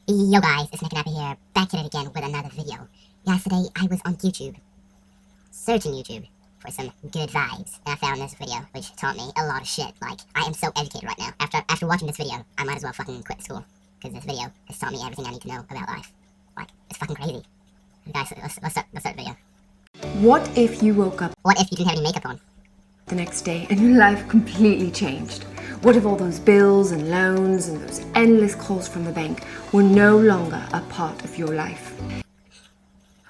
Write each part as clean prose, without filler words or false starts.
Yo guys, it's Nick here, back at it again with another video. Yesterday, I was on YouTube, searching YouTube for some good vibes, and I found this video, which taught me a lot of shit. Like, I am so educated right now. After watching this video, I might as well fucking quit school, because this video has taught me everything I need to know about life. Like, it's fucking crazy. Guys, let's start the video. What if you woke up What if you didn't have any makeup on? the next day and your life completely changed? What if all those bills and loans and those endless calls from the bank were no longer a part of your life?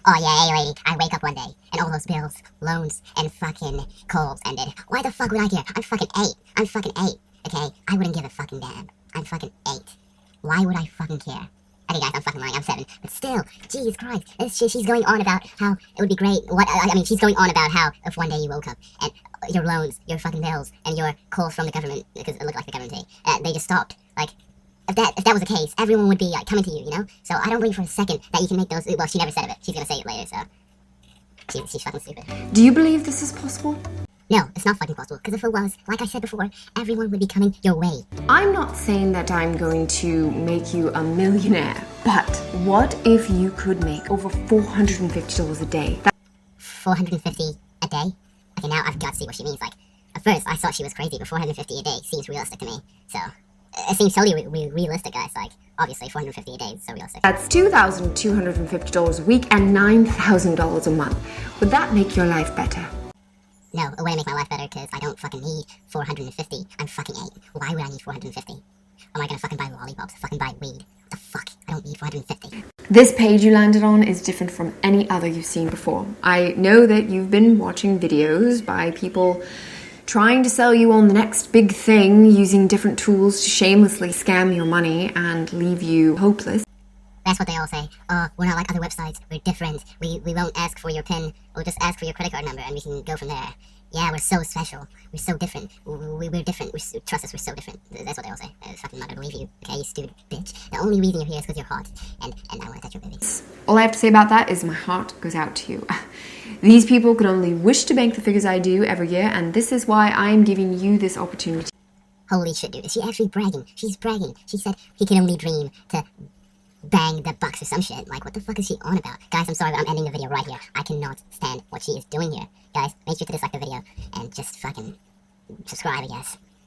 Oh yeah, hey lady, I wake up one day, and all those bills, loans, and fucking calls ended. Why the fuck would I care? I'm fucking 8. I'm fucking 8, okay? I wouldn't give a fucking damn. I'm fucking 8. Why would I fucking care? Okay guys, I'm fucking lying, I'm 7. But still, Jesus Christ, she's going on about how it would be great, she's going on about how if one day you woke up, and your loans, your fucking bills, and your calls from the government, because it looked like the government, they just stopped. Like, if that was the case, everyone would be like coming to you, you know? So I don't believe for a second that you can make those. Well, she never said it. She's gonna say it later, so she's fucking stupid. Do you believe this is possible? No, it's not fucking possible. Because if it was, like I said before, everyone would be coming your way. I'm not saying that I'm going to make you a millionaire, but what if you could make over $450 a day? 450 a day. Okay, now I've got to see what she means. Like, at first I thought she was crazy, but 450 a day seems realistic to me. So it seems totally realistic, guys. Like, obviously 450 a day is so realistic. That's $2,250 a week and $9,000 a month. Would that make your life better? No, it wouldn't make my life better because I don't fucking need 450. I'm fucking 8. Why would I need 450? Am I gonna fucking buy lollipops? Fucking buy weed? What the fuck? I don't need 450. This page you landed on is different from any other you've seen before. I know that you've been watching videos by people trying to sell you on the next big thing using different tools to shamelessly scam your money and leave you hopeless. That's what they all say. Oh, we're not like other websites. We're different. We won't ask for your PIN. We'll just ask for your credit card number and we can go from there. Yeah, we're so special. We're so different. We're different. Trust us, we're so different. That's what they all say. I'm fucking not gonna believe you. Okay, you stupid bitch. The only reason you're here is because you're hot. And I want to touch your baby. All I have to say about that is my heart goes out to you. These people could only wish to bank the figures I do every year, and this is why I'm giving you this opportunity. Holy shit, dude. Is she actually bragging? She's bragging. She said he can only dream to bang the bucks or some shit. Like, what the fuck is she on about? Guys, I'm sorry, but I'm ending the video right here. I cannot stand what she is doing here. Guys, make sure to dislike the video and just fucking subscribe, I guess.